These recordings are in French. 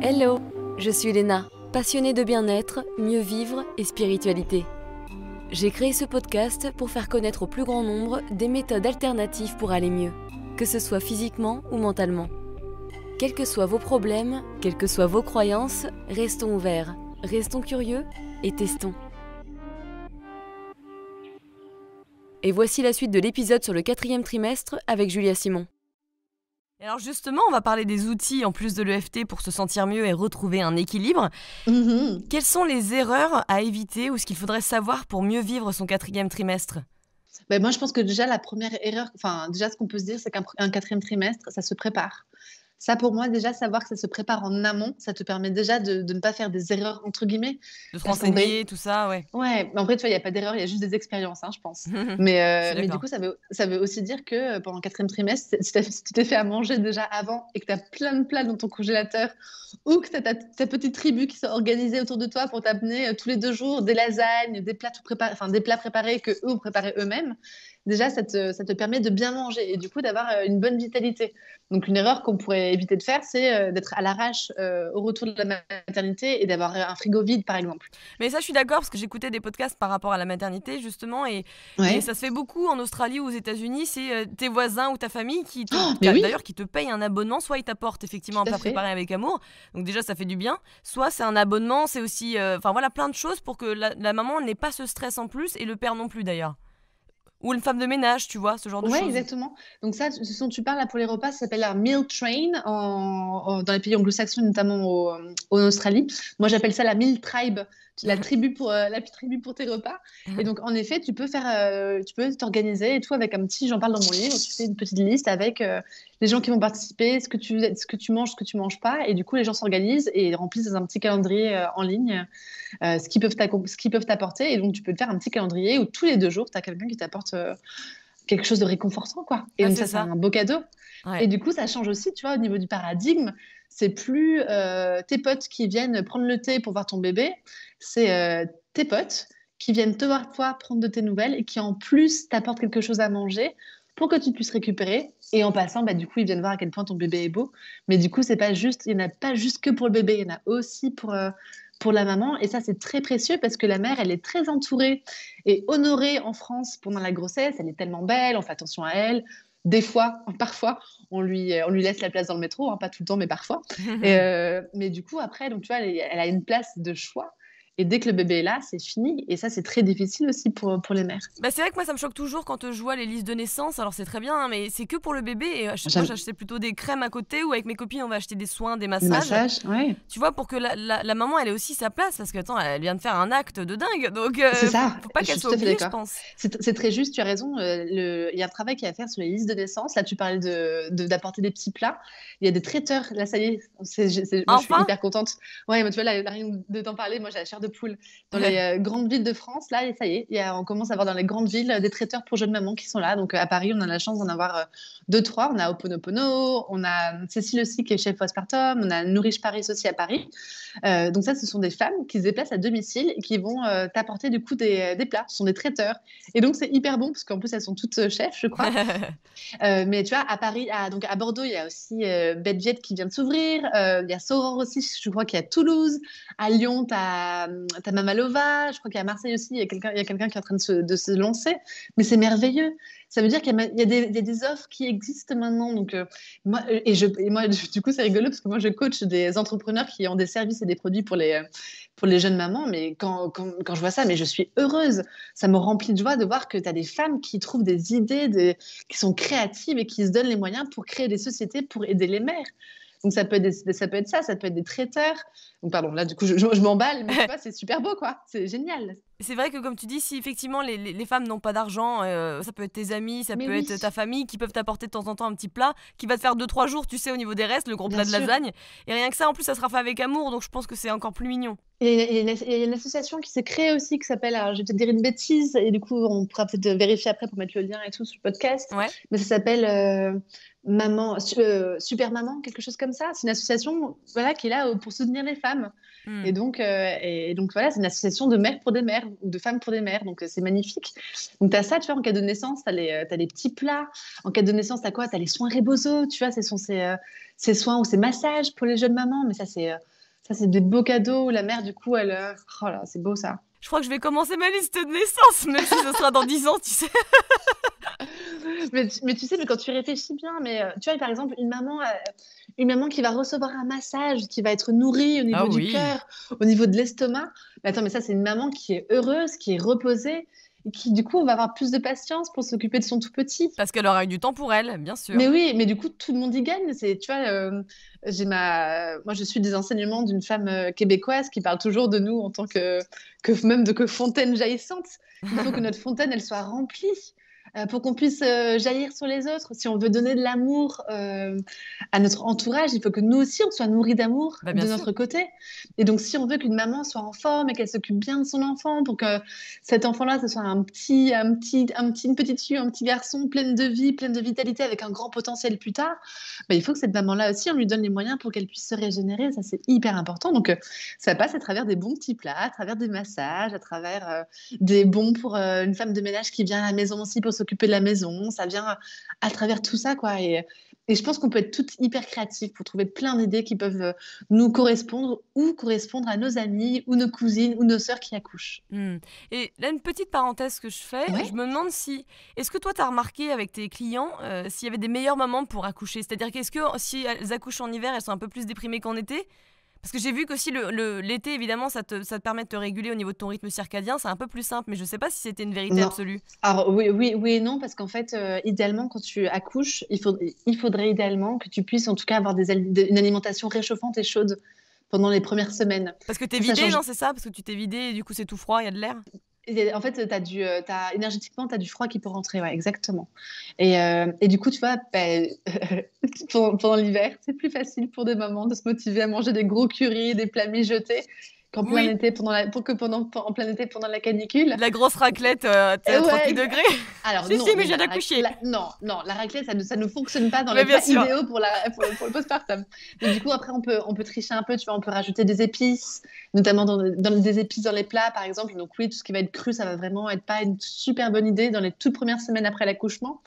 Hello, je suis Léna, passionnée de bien-être, mieux vivre et spiritualité. J'ai créé ce podcast pour faire connaître au plus grand nombre des méthodes alternatives pour aller mieux, que ce soit physiquement ou mentalement. Quels que soient vos problèmes, quelles que soient vos croyances, restons ouverts, restons curieux et testons. Et voici la suite de l'épisode sur le 4e trimestre avec Julia Simon. Et alors justement, on va parler des outils en plus de l'EFT pour se sentir mieux et retrouver un équilibre. Quelles sont les erreurs à éviter ou ce qu'il faudrait savoir pour mieux vivre son 4e trimestre ? Moi, je pense que déjà, la première erreur, déjà, ce qu'on peut se dire, c'est qu'un 4e trimestre, ça se prépare. Ça, pour moi, déjà, savoir que ça se prépare en amont, ça te permet déjà de ne pas faire des erreurs, entre guillemets. De te renseigner, tout ça, ouais. Ouais, mais en vrai, tu vois, il n'y a pas d'erreur, il y a juste des expériences, je pense. Mais du coup, ça veut aussi dire que pendant le 4e trimestre, si tu t'es fait à manger déjà avant et que tu as plein de plats dans ton congélateur ou que tu as ta petite tribu qui s'est organisée autour de toi pour t'amener tous les 2 jours des lasagnes, des plats des plats préparés qu'eux ont préparés eux-mêmes, déjà, ça te permet de bien manger et du coup, d'avoir une bonne vitalité. Donc, une erreur qu'on pourrait éviter de faire, c'est d'être à l'arrache au retour de la maternité et d'avoir un frigo vide, par exemple. Mais ça, je suis d'accord, parce que j'écoutais des podcasts par rapport à la maternité, justement, et ça se fait beaucoup en Australie ou aux États-Unis. C'est tes voisins ou ta famille qui te payent un abonnement. Soit ils t'apportent effectivement un plat préparé avec amour, donc déjà, ça fait du bien. Soit c'est un abonnement, c'est aussi plein de choses pour que la maman n'ait pas ce stress en plus, et le père non plus, d'ailleurs. Ou une femme de ménage, tu vois, ce genre de choses. Oui, exactement. Donc ça, ce dont tu parles là pour les repas, ça s'appelle un meal train dans les pays anglo-saxons, notamment en Australie. Moi, j'appelle ça la meal tribe, la tribu pour tes repas. Et donc, en effet, tu peux t'organiser et tout avec j'en parle dans mon livre, tu fais une petite liste avec les gens qui vont participer, ce que tu manges, ce que tu manges pas. Et du coup, les gens s'organisent et remplissent un petit calendrier en ligne. Ce qu'ils peuvent t'apporter. Et donc, tu peux te faire un petit calendrier où tous les 2 jours, tu as quelqu'un qui t'apporte quelque chose de réconfortant, quoi. Et donc, c'est un beau cadeau. Ouais. Et du coup, ça change aussi, tu vois, au niveau du paradigme. C'est plus tes potes qui viennent prendre le thé pour voir ton bébé. C'est tes potes qui viennent te voir, toi, prendre de tes nouvelles et qui, en plus, t'apportent quelque chose à manger pour que tu puisses récupérer. Et en passant, du coup, ils viennent voir à quel point ton bébé est beau. Mais du coup, il n'y en a pas juste que pour le bébé. Il y en a aussi pour la maman. Et ça, c'est très précieux parce que la mère, elle est très entourée et honorée en France pendant la grossesse. Elle est tellement belle, on fait attention à elle. Parfois, on lui laisse la place dans le métro, pas tout le temps, mais parfois. Mais du coup, après, donc, tu vois, elle a une place de choix. Et dès que le bébé est là, c'est fini. Et ça, c'est très difficile aussi pour les mères. C'est vrai que moi, ça me choque toujours quand je vois les listes de naissance. Alors, c'est très bien, mais c'est que pour le bébé. Et moi, j'achetais plutôt des crèmes à côté ou avec mes copines, on va acheter des soins, des massages. Ouais. Tu vois, pour que la maman, elle ait aussi sa place. Parce que, attends, elle vient de faire un acte de dingue. Donc, c'est ça. Faut pas qu'elle soit oubliée, je pense. C'est très juste, tu as raison. Il y a un travail qu'il y a à faire sur les listes de naissance. Là, tu parlais d'apporter des petits plats. Il y a des traiteurs. Là, ça y est. Moi, je suis hyper contente. Ouais, mais tu vois, là, rien de t'en parler. Moi, j'ai la chair de poule. Dans les grandes villes de France, là, ça y est, on commence à avoir dans les grandes villes des traiteurs pour jeunes mamans qui sont là. Donc, à Paris, on a la chance d'en avoir 2-3. On a Ho'oponopono, on a Cécile aussi qui est chef postpartum, on a Nourish Paris aussi à Paris. Donc ça, ce sont des femmes qui se déplacent à domicile et qui vont t'apporter du coup des plats. Ce sont des traiteurs. Et donc, c'est hyper bon parce qu'en plus, elles sont toutes chefs, je crois. Mais tu vois, à Paris, donc à Bordeaux, il y a aussi Bedviet qui vient de s'ouvrir. Il y a Soror aussi, je crois qu'il y a Toulouse. À Lyon, t'as Mamalova. Je crois qu'à Marseille aussi, il y a quelqu'un qui est en train de se lancer. Mais c'est merveilleux. Ça veut dire qu'il y a des offres qui existent maintenant. Donc, moi, du coup, c'est rigolo parce que moi, je coach des entrepreneurs qui ont des services et des produits pour les jeunes mamans. Mais quand je vois ça, mais je suis heureuse. Ça me remplit de joie de voir que tu as des femmes qui trouvent des idées, qui sont créatives et qui se donnent les moyens pour créer des sociétés pour aider les mères. Donc, ça peut être ça peut être des traiteurs. Donc, pardon, là, du coup, je m'emballe, mais tu vois, c'est super beau, quoi. C'est génial. C'est vrai que, comme tu dis, si effectivement les femmes n'ont pas d'argent, ça peut être tes amis, ça peut être ta famille qui peuvent t'apporter de temps en temps un petit plat qui va te faire 2-3 jours, tu sais, au niveau des restes, le gros plat de lasagne. Et rien que ça, en plus, ça sera fait avec amour, donc je pense que c'est encore plus mignon. Et il y a une association qui s'est créée aussi qui s'appelle, alors je vais peut-être dire une bêtise, et du coup, on pourra peut-être vérifier après pour mettre le lien et tout sur le podcast. Ouais. Mais ça s'appelle Super Maman, quelque chose comme ça. C'est une association qui est là pour soutenir les femmes. Et donc voilà, c'est une association de mères pour des mères. ou de femmes pour des mères. Donc, c'est magnifique. Donc, tu as ça, tu vois, en cas de naissance, tu as les petits plats. En cas de naissance, tu as quoi? Tu as les soins Rebozo, tu vois, ces soins ou ces massages pour les jeunes mamans. Mais ça, c'est des beaux cadeaux. La mère, du coup, oh là, c'est beau ça. Je crois que je vais commencer ma liste de naissance, même si ce sera dans 10 ans, tu sais. mais tu sais, mais quand tu réfléchis bien, tu vois, par exemple, une maman qui va recevoir un massage, qui va être nourrie au niveau du cœur, au niveau de l'estomac. Mais attends, mais ça, c'est une maman qui est heureuse, qui est reposée, et qui, du coup, va avoir plus de patience pour s'occuper de son tout petit. Parce qu'elle aura eu du temps pour elle, bien sûr. Mais oui, mais du coup, tout le monde y gagne. Tu vois, moi, je suis des enseignements d'une femme québécoise qui parle toujours de nous en tant que fontaine jaillissante. Il faut que notre fontaine, elle soit remplie. Pour qu'on puisse jaillir sur les autres. Si on veut donner de l'amour à notre entourage, il faut que nous aussi, on soit nourris d'amour de notre côté. Et donc, si on veut qu'une maman soit en forme et qu'elle s'occupe bien de son enfant, pour que cet enfant-là, ce soit une petite fille, un petit garçon pleine de vie, pleine de vitalité, avec un grand potentiel plus tard, il faut que cette maman-là aussi, on lui donne les moyens pour qu'elle puisse se régénérer. Ça, c'est hyper important. Donc, ça passe à travers des bons petits plats, à travers des massages, à travers des bons pour une femme de ménage qui vient à la maison aussi pour s'occuper de la maison, ça vient à travers tout ça, quoi. Et je pense qu'on peut être toutes hyper créatives pour trouver plein d'idées qui peuvent nous correspondre ou correspondre à nos amis ou nos cousines ou nos sœurs qui accouchent. Et là, une petite parenthèse que je fais, je me demande est-ce que toi, tu as remarqué avec tes clients s'il y avait des meilleures mamans pour accoucher? C'est-à-dire qu'est-ce que si elles accouchent en hiver, elles sont un peu plus déprimées qu'en été? Parce que j'ai vu qu'aussi l'été, évidemment, ça te permet de te réguler au niveau de ton rythme circadien. C'est un peu plus simple, mais je ne sais pas si c'était une vérité absolue. Alors oui et non, parce qu'en fait, idéalement, quand tu accouches, il faudrait idéalement que tu puisses en tout cas avoir une alimentation réchauffante et chaude pendant les premières semaines. Parce que tu es vidé, non, c'est ça? Parce que tu t'es vidé et du coup, c'est tout froid, il y a de l'air? En fait, énergétiquement, tu as du froid qui peut rentrer, ouais, exactement. Et du coup, tu vois, pendant l'hiver, c'est plus facile pour des mamans de se motiver à manger des gros currys, des plats mijotés, qu'en plein été, en plein été pendant la canicule. La grosse raclette à 38 degrés. Alors, si, mais j'ai accouché. Non, la raclette, ça ne fonctionne pas dans les plats idéaux pour le postpartum. Donc, du coup, après, on peut tricher un peu, tu vois, on peut rajouter des épices, notamment des épices dans les plats, par exemple. Donc oui, tout ce qui va être cru, ça va vraiment être pas une super bonne idée dans les toutes premières semaines après l'accouchement.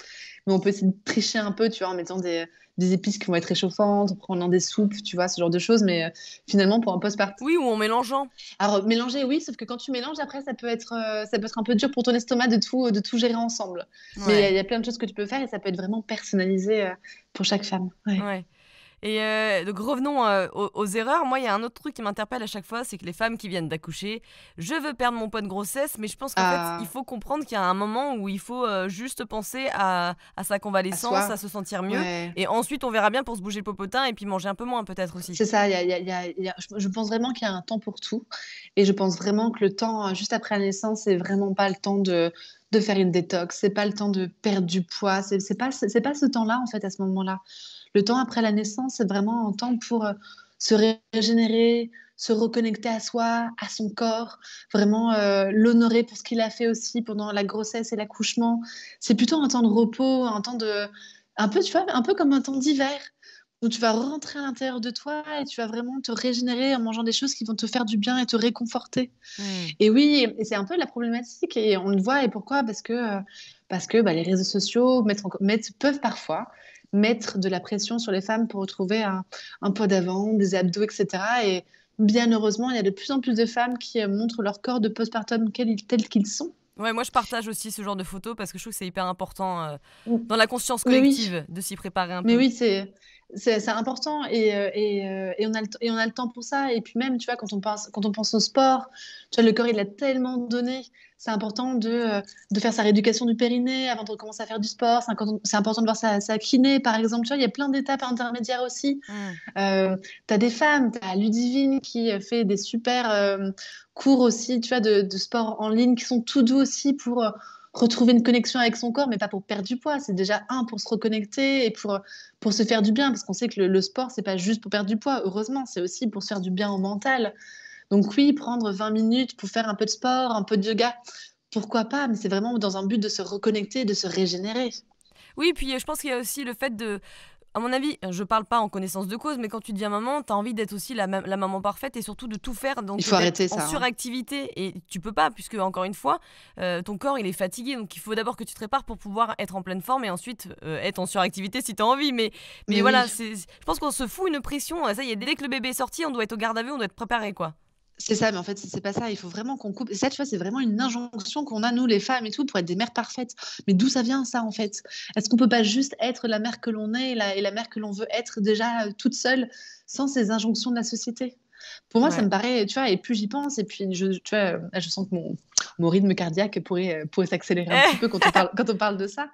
Mais on peut essayer de tricher un peu, tu vois, en mettant des épices qui vont être réchauffantes, en prenant des soupes, tu vois, ce genre de choses. Mais finalement, pour un postpartum. Oui, ou en mélangeant. Alors, mélanger, oui, sauf que quand tu mélanges, après, ça peut être un peu dur pour ton estomac de tout gérer ensemble. Ouais. Mais il y a plein de choses que tu peux faire et ça peut être vraiment personnalisé pour chaque femme. Ouais. Et donc revenons aux erreurs. Moi, il y a un autre truc qui m'interpelle à chaque fois, c'est que les femmes qui viennent d'accoucher, je veux perdre mon poids de grossesse, mais je pense qu'en fait, il faut comprendre qu'il y a un moment où il faut juste penser à sa convalescence, à se sentir mieux. Ouais. Et ensuite, on verra bien pour se bouger le popotin et puis manger un peu moins peut-être aussi. C'est ça, je pense vraiment qu'il y a un temps pour tout. Et je pense vraiment que le temps, juste après la naissance, c'est vraiment pas le temps de faire une détox, c'est pas le temps de perdre du poids, c'est pas ce temps-là en fait à ce moment-là. Le temps après la naissance, c'est vraiment un temps pour se régénérer, se reconnecter à soi, à son corps, vraiment l'honorer pour ce qu'il a fait aussi pendant la grossesse et l'accouchement. C'est plutôt un temps de repos, un temps un peu comme un temps d'hiver, où tu vas rentrer à l'intérieur de toi et tu vas vraiment te régénérer en mangeant des choses qui vont te faire du bien et te réconforter. Et oui, et c'est un peu la problématique, et on le voit, et pourquoi? Parce que les réseaux sociaux peuvent parfois mettre de la pression sur les femmes pour retrouver un poids d'avant, des abdos, etc. Et bien heureusement, il y a de plus en plus de femmes qui montrent leur corps de postpartum tels qu'ils sont. Ouais, moi je partage aussi ce genre de photos parce que je trouve que c'est hyper important dans la conscience collective de s'y préparer un peu. Mais oui, c'est important et on a le temps pour ça. Et puis même, tu vois, quand on pense au sport, tu vois, le corps, il a tellement donné. C'est important de faire sa rééducation du périnée avant de commencer à faire du sport. C'est important de voir sa kiné, par exemple. Tu vois, il y a plein d'étapes intermédiaires aussi. Tu as des femmes, tu as Ludivine qui fait des super cours aussi, tu vois, de sport en ligne qui sont tout doux aussi pour retrouver une connexion avec son corps, mais pas pour perdre du poids. C'est déjà pour se reconnecter et pour se faire du bien, parce qu'on sait que le sport, c'est pas juste pour perdre du poids, heureusement, c'est aussi pour se faire du bien au mental. Donc oui, prendre 20 minutes pour faire un peu de sport, un peu de yoga, pourquoi pas, mais c'est vraiment dans un but de se reconnecter, de se régénérer. Oui, puis je pense qu'il y a aussi le fait À mon avis, je parle pas en connaissance de cause, mais quand tu deviens maman, tu as envie d'être aussi la maman parfaite et surtout de tout faire. Donc il faut arrêter ça. En suractivité. Et tu peux pas, puisque, encore une fois, ton corps, il est fatigué. Donc il faut d'abord que tu te répares pour pouvoir être en pleine forme et ensuite être en suractivité si tu as envie. Mais voilà, je pense qu'on se fout une pression. Ça y est, dès que le bébé est sorti, on doit être au garde à vue, on doit être préparé, quoi. C'est ça, mais en fait, c'est pas ça. Il faut vraiment qu'on coupe. Et ça, tu vois, c'est vraiment une injonction qu'on a, nous, les femmes et tout, pour être des mères parfaites. Mais d'où ça vient, ça, en fait? Est-ce qu'on peut pas juste être la mère que l'on est et la mère que l'on veut être déjà toute seule, sans ces injonctions de la société? Pour moi, ça me paraît, tu vois, et plus j'y pense, et puis, tu vois, je sens que mon rythme cardiaque pourrait s'accélérer un petit peu quand on parle de ça.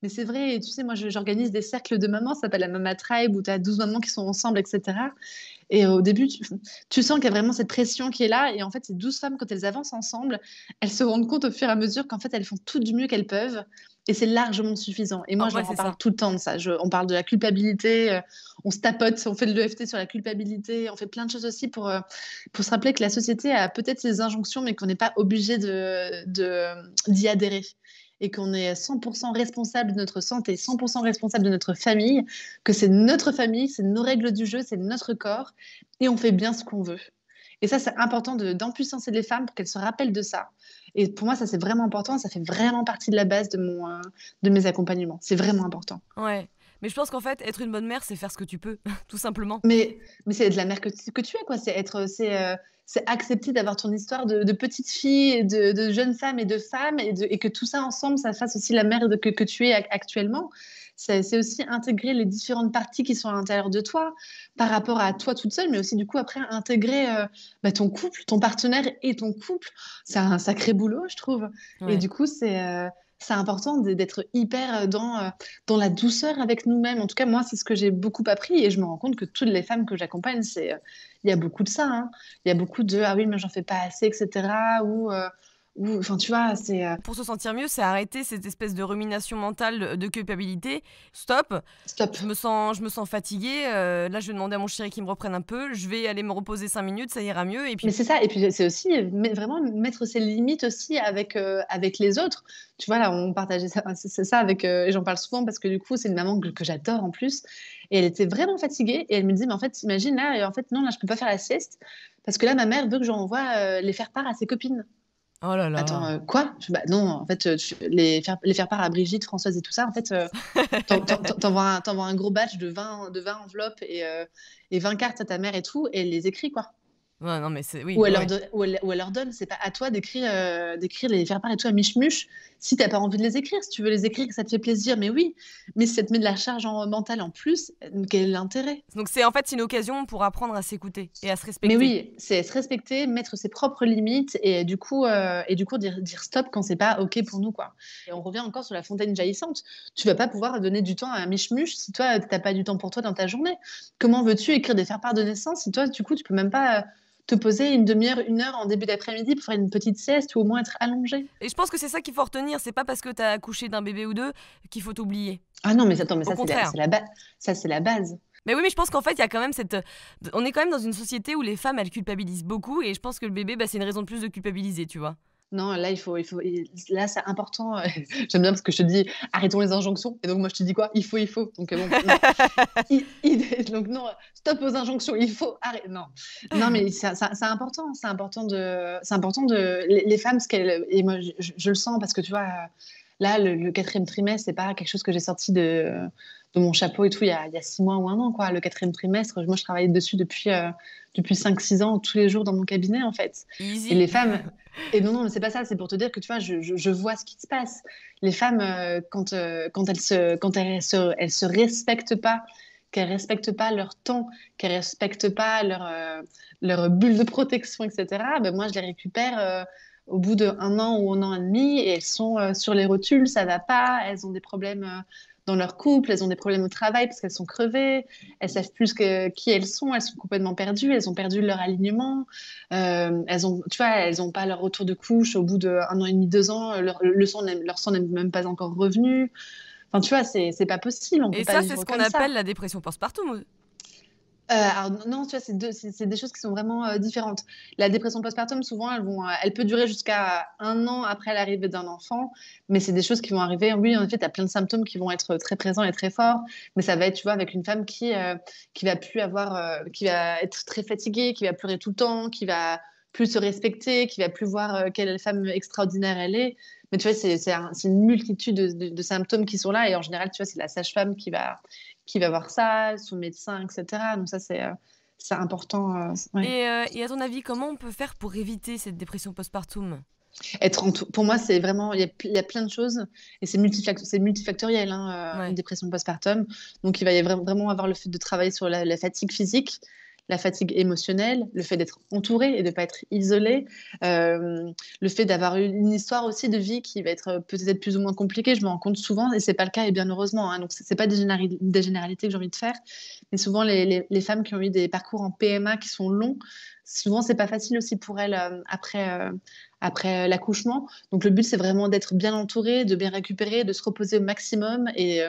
Mais c'est vrai, tu sais, moi, j'organise des cercles de mamans, ça s'appelle la Mama Tribe, où tu as 12 mamans qui sont ensemble, etc. Et au début, tu sens qu'il y a vraiment cette pression qui est là. Et en fait, ces 12 femmes, quand elles avancent ensemble, elles se rendent compte au fur et à mesure qu'en fait, elles font tout du mieux qu'elles peuvent. Et c'est largement suffisant. Et moi, je leur en parle tout le temps de ça. On parle de la culpabilité, on se tapote, on fait de l'EFT sur la culpabilité, on fait plein de choses aussi pour se rappeler que la société a peut-être ses injonctions, mais qu'on n'est pas obligé d'y adhérer. Et qu'on est 100% responsable de notre santé, 100% responsable de notre famille, que c'est notre famille, c'est nos règles du jeu, c'est notre corps, et on fait bien ce qu'on veut. Et ça, c'est important d'empuissancer les femmes pour qu'elles se rappellent de ça. Et pour moi, ça, c'est vraiment important, ça fait vraiment partie de la base de mes accompagnements. C'est vraiment important. Ouais. Mais je pense qu'en fait, être une bonne mère, c'est faire ce que tu peux, tout simplement. Mais c'est de la mère que tu es, quoi. C'est accepter d'avoir ton histoire de petite fille, de jeune femme et de femme, et que tout ça ensemble, ça fasse aussi la mère que tu es actuellement. C'est aussi intégrer les différentes parties qui sont à l'intérieur de toi par rapport à toi toute seule, mais aussi du coup après intégrer ton couple, ton partenaire et ton couple. C'est un sacré boulot, je trouve. Ouais. Et du coup, c'est important d'être hyper dans la douceur avec nous-mêmes. En tout cas, moi, c'est ce que j'ai beaucoup appris et je me rends compte que toutes les femmes que j'accompagne, il y a beaucoup de ça. Hein. Il y a beaucoup de « ah oui, mais j'en fais pas assez », etc. Enfin, tu vois, c'est... Pour se sentir mieux, c'est arrêter cette espèce de rumination mentale de culpabilité. Stop. Je me sens fatiguée. Là, je vais demander à mon chéri qu'il me reprenne un peu. Je vais aller me reposer 5 minutes, ça ira mieux. Et puis... Mais c'est ça. Et puis, c'est aussi vraiment mettre ses limites aussi avec les autres. Tu vois, là, on partageait ça. C'est ça avec... et j'en parle souvent parce que du coup, c'est une maman que j'adore en plus. Et elle était vraiment fatiguée. Et elle me dit, mais en fait, t'imagines, là, et en fait, non, là, je peux pas faire la sieste parce que là, ma mère veut que j'envoie les faire part à ses copines. Oh là là. Attends, quoi? Non, en fait, les faire part à Brigitte, Françoise et tout ça, en fait, t'envoies un gros batch de 20 enveloppes et 20 cartes à ta mère et tout, et elle les écrit, quoi. Ouais, non, mais c'est... Oui, ou elle leur donne, c'est pas à toi d'écrire les faire part et tout à Miche-Muche si t'as pas envie de les écrire. Si tu veux les écrire, que ça te fait plaisir, mais oui. Mais si ça te met de la charge mentale en plus, quel est l'intérêt? Donc c'est une occasion pour apprendre à s'écouter et à se respecter. Mais oui, c'est se respecter, mettre ses propres limites et du coup dire stop quand c'est pas OK pour nous, quoi. Et on revient encore sur la fontaine jaillissante. Tu vas pas pouvoir donner du temps à Miche-Muche si toi t'as pas du temps pour toi dans ta journée. Comment veux-tu écrire des faire-part de naissance si toi, du coup, tu peux même pas te poser une demi-heure, 1 heure en début d'après-midi pour faire une petite sieste ou au moins être allongé. Et je pense que c'est ça qu'il faut retenir. C'est pas parce que tu as accouché d'un bébé ou deux qu'il faut t'oublier. Ah non, mais attends, mais ça, c'est la base. Ça, c'est la base. Mais oui, mais je pense qu'en fait, il y a quand même on est quand même dans une société où les femmes, elles culpabilisent beaucoup. Et je pense que le bébé, c'est une raison de plus de culpabiliser, tu vois. Non, là, là, c'est important. J'aime bien parce que je te dis, arrêtons les injonctions. Et donc, moi, je te dis quoi? Il faut. Donc, bon, donc, non, stop aux injonctions. Il faut arrêter. Non, mais c'est important. C'est important de les femmes, et moi, je le sens parce que tu vois, là, le 4e trimestre, c'est pas quelque chose que j'ai sorti de mon chapeau et tout il y a 6 mois ou 1 an, quoi. Le 4e trimestre, moi, je travaillais dessus depuis 5-6 ans, tous les jours dans mon cabinet, en fait. Easy. Et les femmes... Et non, mais c'est pas ça, c'est pour te dire que tu vois, je vois ce qui se passe. Les femmes, quand elles se respectent pas, qu'elles respectent pas leur temps, qu'elles respectent pas leur bulle de protection, etc., ben moi, je les récupère au bout d'1 an ou 1 an et demi, et elles sont sur les rotules, ça va pas, elles ont des problèmes dans leur couple, elles ont des problèmes au travail parce qu'elles sont crevées, elles savent plus qui elles sont complètement perdues, elles ont perdu leur alignement, elles ont pas leur retour de couche au bout d'1 an et demi, 2 ans, leur sang n'est même pas encore revenu. Enfin, tu vois, c'est pas possible. Et ça, c'est ce qu'on appelle la dépression postpartum. Alors non, tu vois, c'est des choses qui sont vraiment différentes. La dépression postpartum, souvent, elle peut durer jusqu'à 1 an après l'arrivée d'un enfant, mais c'est des choses qui vont arriver. Oui, en effet, tu as plein de symptômes qui vont être très présents et très forts, mais ça va être, tu vois, avec une femme qui va plus qui va être très fatiguée, qui va pleurer tout le temps, qui va plus se respecter, qui va plus voir quelle femme extraordinaire elle est. Mais tu vois, c'est une multitude de symptômes qui sont là, et en général, tu vois, c'est la sage-femme qui va voir ça, son médecin, etc. Donc ça, c'est important. Ouais. Et à ton avis, comment on peut faire pour éviter cette dépression postpartum? Pour moi, c'est vraiment, il y a plein de choses, et c'est multifactoriel, hein, une Ouais. dépression postpartum. Donc, il va y avoir vraiment avoir le fait de travailler sur la fatigue physique, la fatigue émotionnelle, le fait d'être entouré et de ne pas être isolé, le fait d'avoir une histoire aussi de vie qui va être peut-être plus ou moins compliquée. Je me rends compte souvent, et c'est pas le cas, et bien heureusement, hein. Donc, c'est pas des généralités que j'ai envie de faire, mais souvent les femmes qui ont eu des parcours en PMA qui sont longs, souvent c'est pas facile aussi pour elles après l'accouchement. Donc le but, c'est vraiment d'être bien entouré, de bien récupérer, de se reposer au maximum, et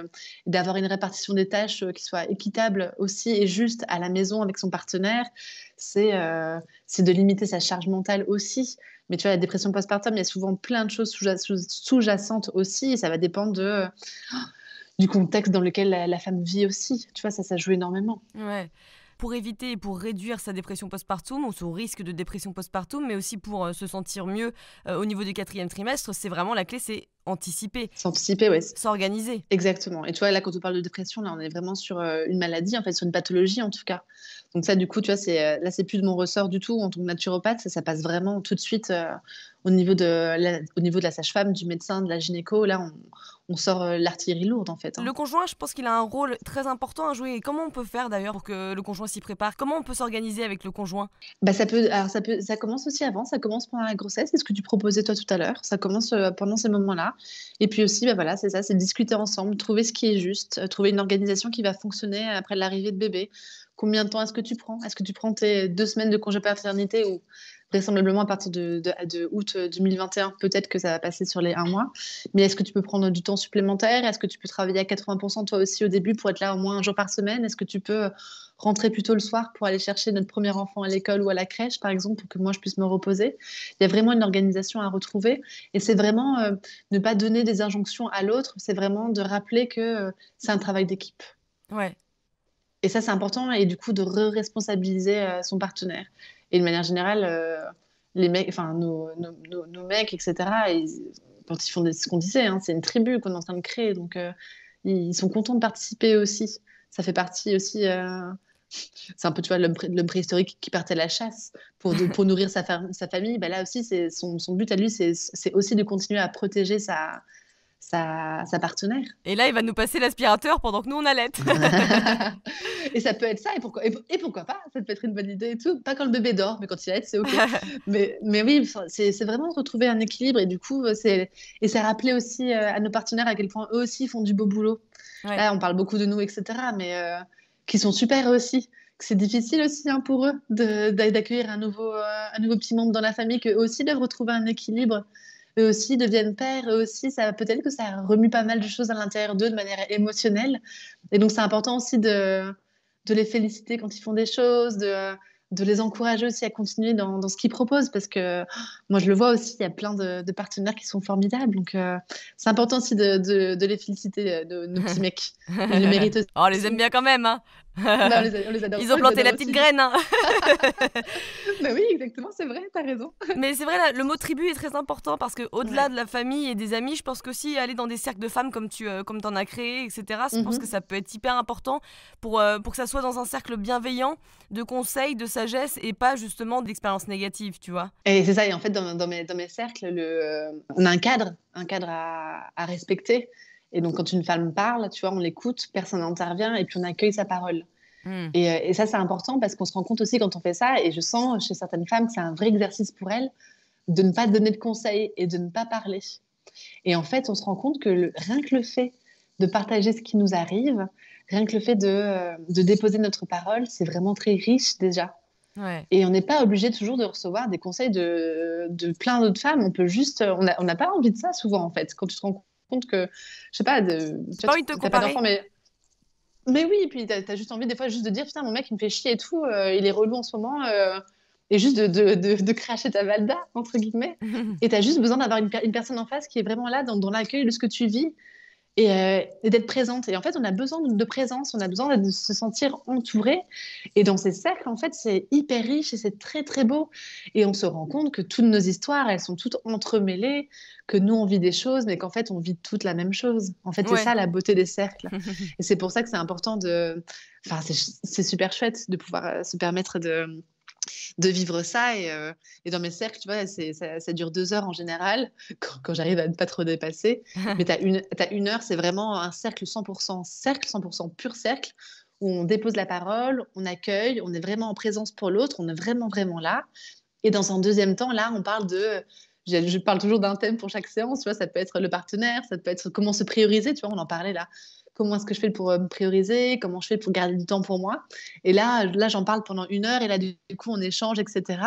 d'avoir une répartition des tâches qui soit équitable aussi et juste à la maison avec son partenaire. C'est de limiter sa charge mentale aussi. Mais tu vois, la dépression postpartum, il y a souvent plein de choses sous-jacentes aussi, et ça va dépendre du contexte dans lequel la femme vit aussi. Tu vois, ça joue énormément. Ouais. Pour éviter et pour réduire sa dépression postpartum ou son risque de dépression postpartum, mais aussi pour se sentir mieux au niveau du 4e trimestre, c'est vraiment la clé, c'est anticiper, S'anticiper, ouais. s'organiser. Exactement. Et tu vois, là, quand on parle de dépression, là, on est vraiment sur une maladie, en fait, sur une pathologie, en tout cas. Donc ça, du coup, tu vois, là, c'est plus de mon ressort du tout. En tant que naturopathe, ça passe vraiment tout de suite au niveau de la sage-femme, du médecin, de la gynéco. Là, on sort l'artillerie lourde, en fait, hein. Le conjoint, je pense qu'il a un rôle très important à jouer. Et comment on peut faire d'ailleurs pour que le conjoint s'y prépare? Comment on peut s'organiser avec le conjoint? Bah, ça commence aussi avant, ça commence pendant la grossesse, c'est ce que tu proposais toi tout à l'heure, ça commence pendant ces moments-là. Et puis aussi, bah voilà, c'est ça, c'est discuter ensemble, trouver ce qui est juste, trouver une organisation qui va fonctionner après l'arrivée de bébé. Combien de temps est-ce que tu prends? Est-ce que tu prends tes 2 semaines de congé paternité, ou vraisemblablement à partir de août 2021, peut-être que ça va passer sur les 1 mois. Mais est-ce que tu peux prendre du temps supplémentaire? Est-ce que tu peux travailler à 80% toi aussi au début pour être là au moins un jour par semaine? Est-ce que tu peux rentrer plus tôt le soir pour aller chercher notre premier enfant à l'école ou à la crèche, par exemple, pour que moi je puisse me reposer? Il y a vraiment une organisation à retrouver, et c'est vraiment ne pas donner des injonctions à l'autre, c'est vraiment de rappeler que c'est un travail d'équipe. Ouais. Et ça, c'est important, et du coup, de re-responsabiliser son partenaire. Et de manière générale, les mecs, enfin, nos mecs, etc., quand ils font ce qu'on disait, hein, c'est une tribu qu'on est en train de créer, donc ils sont contents de participer aussi. Ça fait partie aussi. C'est un peu, tu vois, l'homme préhistorique qui partait à la chasse pour nourrir sa famille. Bah, là aussi, son but à lui, c'est aussi de continuer à protéger sa partenaire. Et là, il va nous passer l'aspirateur pendant que nous, on allaite. Et ça peut être ça, et pourquoi pas, ça peut être une bonne idée et tout. Pas quand le bébé dort, mais quand il allait, c'est OK. mais oui, c'est vraiment retrouver un équilibre, et du coup, c'est rappeler aussi à nos partenaires à quel point eux aussi font du beau boulot. Ouais. Là, on parle beaucoup de nous, etc., mais qui sont super eux aussi. Que c'est difficile aussi, hein, pour eux d'accueillir un nouveau petit membre dans la famille, qu'eux aussi doivent retrouver un équilibre. Eux aussi deviennent pères, eux aussi, peut-être que ça remue pas mal de choses à l'intérieur d'eux de manière émotionnelle. Et donc, c'est important aussi de les féliciter quand ils font des choses, de les encourager aussi à continuer dans ce qu'ils proposent, parce que moi, je le vois aussi, il y a plein de partenaires qui sont formidables. Donc, c'est important aussi de les féliciter, nos petits mecs. Ils le méritent aussi. Oh, on les aime bien quand même, hein. Non, on les adore. Ils ont planté la petite graine, hein. Mais oui, exactement, c'est vrai, t'as raison. Mais c'est vrai, le mot tribu est très important, parce qu'au-delà de la famille et des amis, je pense qu'aussi aller dans des cercles de femmes comme t'en as créé, etc., je pense que ça peut être hyper important pour que ça soit dans un cercle bienveillant, de conseils, de sagesse, et pas justement d'expériences négatives, tu vois. Et c'est ça, et en fait, dans mes cercles, on a un cadre à respecter. Et donc, quand une femme parle, tu vois, on l'écoute, personne n'intervient, et puis on accueille sa parole. Et ça, c'est important, parce qu'on se rend compte aussi quand on fait ça, et je sens chez certaines femmes que c'est un vrai exercice pour elles, de ne pas donner de conseils et de ne pas parler. Et en fait, on se rend compte que rien que le fait de partager ce qui nous arrive, rien que le fait de déposer notre parole, c'est vraiment très riche déjà. Ouais. Et on n'est pas obligé toujours de recevoir des conseils de plein d'autres femmes. On peut juste, on n'a pas envie de ça souvent, en fait. Quand tu te rends compte que, je sais pas, pas envie de te comparer. pas d'enfant, mais Mais oui, et puis t'as juste envie des fois juste de dire putain mon mec il me fait chier et tout, il est relou en ce moment, et juste de cracher ta valda entre guillemets. Et t'as juste besoin d'avoir une personne en face qui est vraiment là dans l'accueil de ce que tu vis et d'être présente. Et en fait, on a besoin de présence, on a besoin de se sentir entouré. Et dans ces cercles, en fait, c'est hyper riche et c'est très, très beau. Et on se rend compte que toutes nos histoires, elles sont toutes entremêlées, que nous, on vit des choses, mais qu'en fait, on vit toutes la même chose. En fait, c'est ça la beauté des cercles. Et c'est pour ça que c'est important de... Enfin, c'est super chouette de pouvoir se permettre de vivre ça. Et dans mes cercles, tu vois, ça dure 2 heures en général, quand j'arrive à ne pas trop dépasser. Mais t'as une heure, c'est vraiment un cercle 100% cercle, 100% pur cercle, où on dépose la parole, on accueille, on est vraiment en présence pour l'autre, on est vraiment, vraiment là. Et dans un deuxième temps, là, on parle de... Je parle toujours d'un thème pour chaque séance, tu vois, ça peut être le partenaire, ça peut être comment se prioriser, tu vois, on en parlait là. Comment est-ce que je fais pour me prioriser? Comment je fais pour garder du temps pour moi? Et là j'en parle pendant 1 heure et là, du coup, on échange, etc.